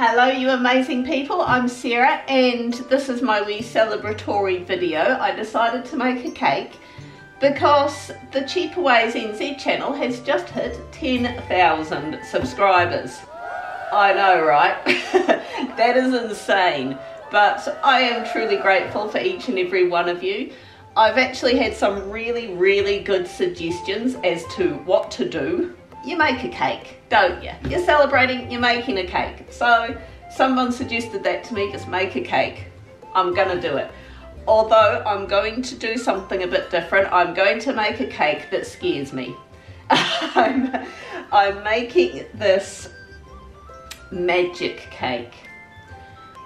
Hello you amazing people, I'm Sarah and this is my wee celebratory video. I decided to make a cake because the Cheaper Ways NZ channel has just hit 10,000 subscribers. I know, right? That is insane, but I am truly grateful for each and every one of you. I've actually had some really good suggestions as to what to do. You make a cake, don't you? You're celebrating, you're making a cake. So someone suggested that to me, just make a cake. I'm gonna do it. Although I'm going to do something a bit different. I'm going to make a cake that scares me. I'm making this magic cake.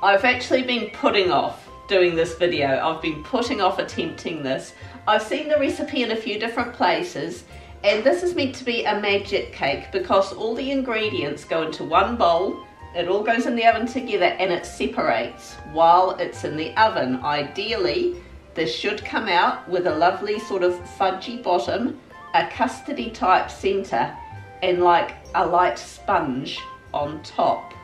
I've actually been putting off doing this video. I've been putting off attempting this. I've seen the recipe in a few different places. And this is meant to be a magic cake because all the ingredients go into one bowl, it all goes in the oven together and it separates while it's in the oven. Ideally, this should come out with a lovely sort of fudgy bottom, a custardy type centre and like a light sponge on top.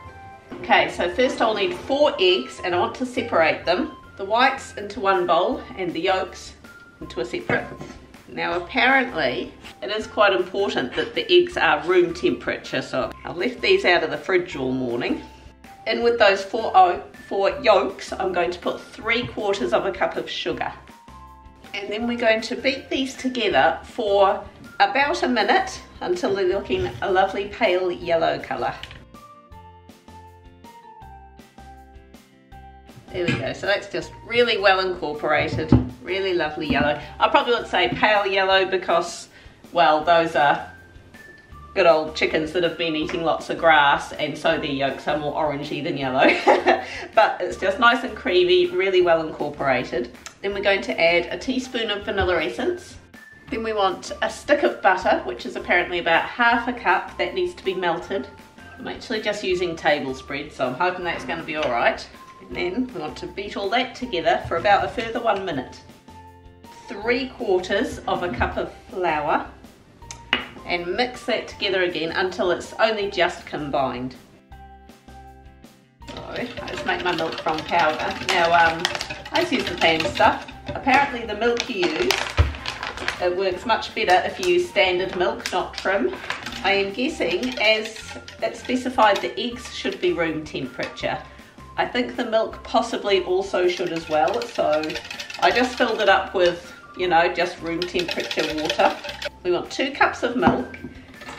Okay, so first I'll need 4 eggs and I want to separate them. The whites into one bowl and the yolks into a separate. Now apparently it is quite important that the eggs are room temperature, so I've left these out of the fridge all morning. In with those 4 yolks, I'm going to put 3/4 of a cup of sugar. And then we're going to beat these together for about a minute until they're looking a lovely pale yellow colour. There we go, so that's just really well incorporated, really lovely yellow. I probably would say pale yellow because, well, those are good old chickens that have been eating lots of grass and so their yolks are more orangey than yellow. But it's just nice and creamy, really well incorporated. Then we're going to add a teaspoon of vanilla essence. Then we want a stick of butter, which is apparently about 1/2 cup, that needs to be melted. I'm actually just using table spread, so I'm hoping that's going to be alright. And then we want to beat all that together for about a further 1 minute. 3/4 of a cup of flour and mix that together again until it's only just combined. So I just make my milk from powder. Now I just use the pan stuff. Apparently the milk you use, it works much better if you use standard milk, not trim. I am guessing as it specified the eggs should be room temperature. I think the milk possibly also should as well, so I just filled it up with, you know, just room temperature water. We want 2 cups of milk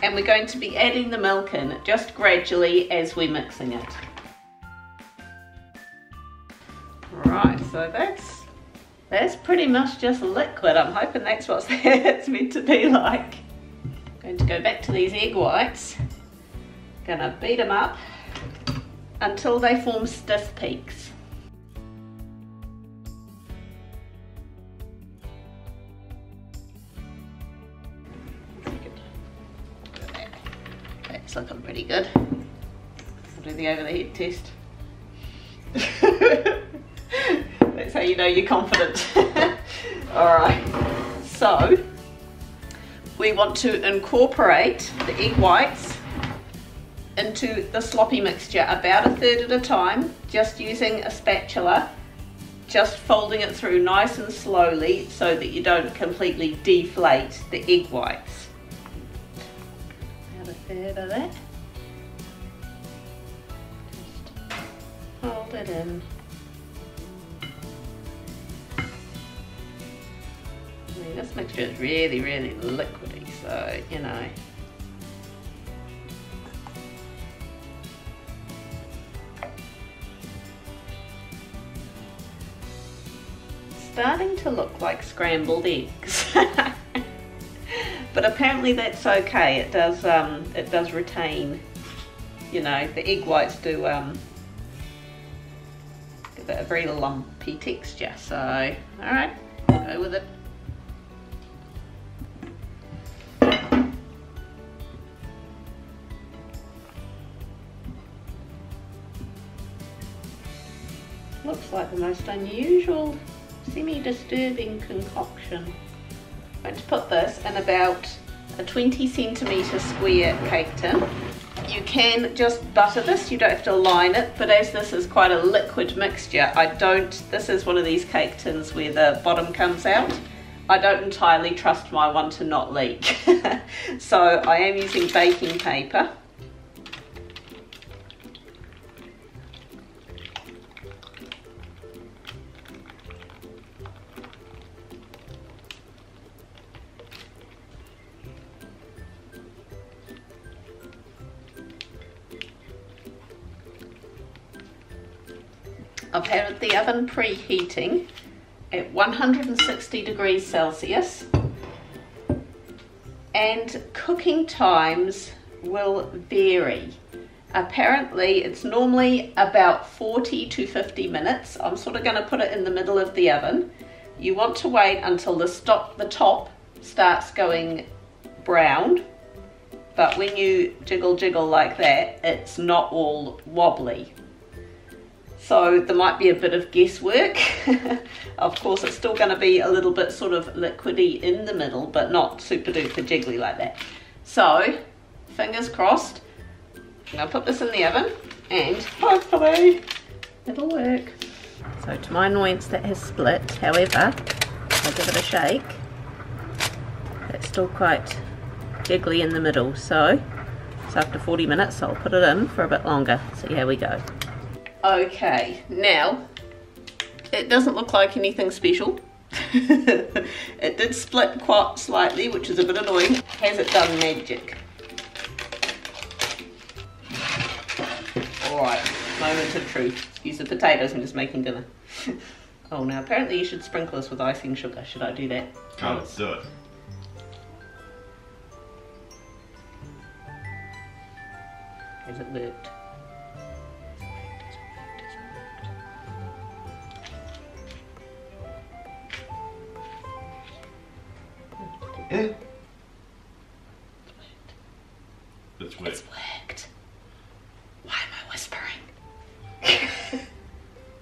and we're going to be adding the milk in just gradually as we're mixing it. Right, so that's pretty much just liquid. I'm hoping that's what it's meant to be like. I'm going to go back to these egg whites, gonna beat them up until they form stiff peaks. That's looking pretty good. I'll do the over the head test. That's how you know you're confident. Alright, so we want to incorporate the egg whites into the sloppy mixture about 1/3 at a time, just using a spatula, just folding it through nice and slowly so that you don't completely deflate the egg whites. About 1/3 of that. Just hold it in. I mean, this mixture is really liquidy, so you know. Starting to look like scrambled eggs. But apparently that's okay. It does retain, you know, the egg whites do give it a very lumpy texture. So alright, we'll go with it. Looks like the most unusual, semi-disturbing concoction. I'm going to put this in about a 20 centimetre square cake tin. You can just butter this, you don't have to line it, but as this is quite a liquid mixture, this is one of these cake tins where the bottom comes out. I don't entirely trust my one to not leak. So I am using baking paper. I've had the oven preheating at 160 degrees Celsius, and cooking times will vary. Apparently it's normally about 40 to 50 minutes. I'm sort of going to put it in the middle of the oven. You want to wait until the top starts going brown, but when you jiggle like that, it's not all wobbly. So there might be a bit of guesswork. Of course, it's still going to be a little bit sort of liquidy in the middle, but not super duper jiggly like that. So, fingers crossed. I'm going to put this in the oven and hopefully it'll work. So to my annoyance that has split, however, I'll give it a shake. It's still quite jiggly in the middle, so after 40 minutes I'll put it in for a bit longer. See how we go. Okay, now it doesn't look like anything special. It did split quite slightly, which is a bit annoying. Has it done magic? Alright, moment of truth. Excuse the potatoes, I'm just making dinner. Oh, now apparently you should sprinkle this with icing sugar. Should I do that? Oh, let's do it. Has it worked? It's worked. It's worked. Why am I whispering?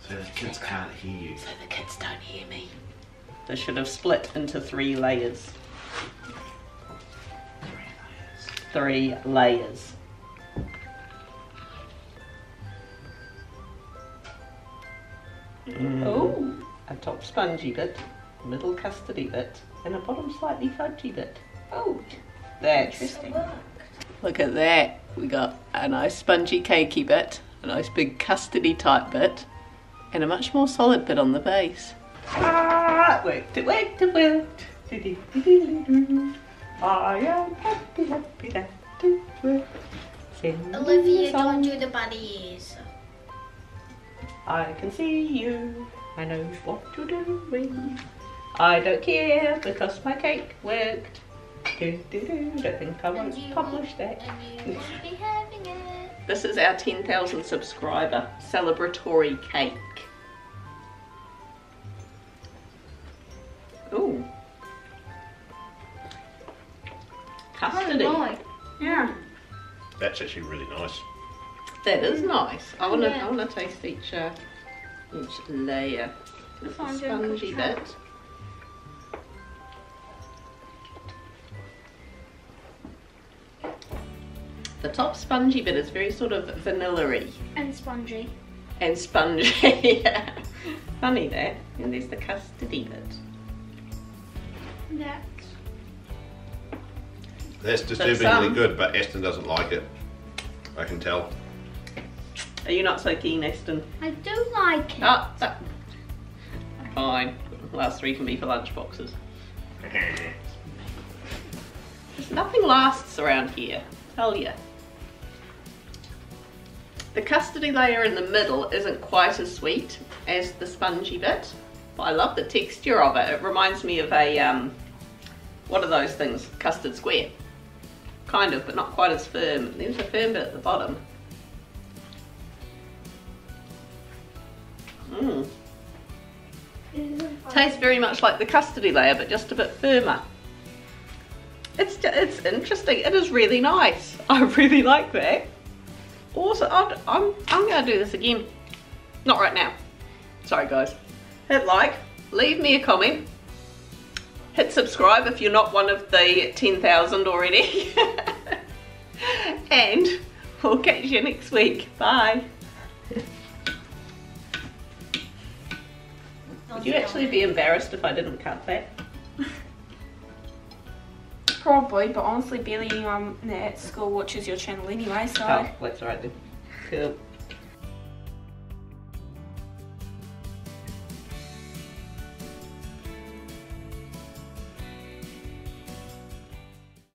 So the kids can't hear you. So the kids don't hear me. They should have split into 3 layers. 3 layers. Oh, a top spongy bit, middle custardy bit, and a bottom slightly fudgy bit. Oh, that's interesting. Look at that. We got a nice spongy cakey bit, a nice big custardy type bit, and a much more solid bit on the base. Ah, it worked, it worked, it worked. I am happy, happy that it worked. Olivia, don't do the bunny ears. I can see you, I know what you're doing. I don't care because my cake worked. Don't think I won't publish that. And you won't be having it. This is our 10,000 subscriber celebratory cake. Ooh. Custardy. Oh, yeah. That's actually really nice. That is nice. I wanna taste each layer. It's a spongy bit. The top spongy bit is very sort of vanilla-y. And spongy. And spongy, yeah. Funny that. And there's the custardy bit. That's disturbingly good, but Aston doesn't like it. I can tell. Are you not so keen, Aston? I do like it. Oh, fine. Last 3 can be for lunch boxes. Nothing lasts around here, tell ya. The custardy layer in the middle isn't quite as sweet as the spongy bit, but I love the texture of it. It reminds me of a, what are those things? Custard square. Kind of, but not quite as firm. There's a firm bit at the bottom. Mmm. Tastes very much like the custardy layer, but just a bit firmer. It's interesting. It is really nice. I really like that. Also, I'm going to do this again. Not right now. Sorry, guys. Hit like, leave me a comment, hit subscribe if you're not one of the 10,000 already, and We'll catch you next week. Bye. Would you actually be embarrassed if I didn't cut that? Probably, but honestly barely anyone at school watches your channel anyway, so... Oh, that's right then. Cool.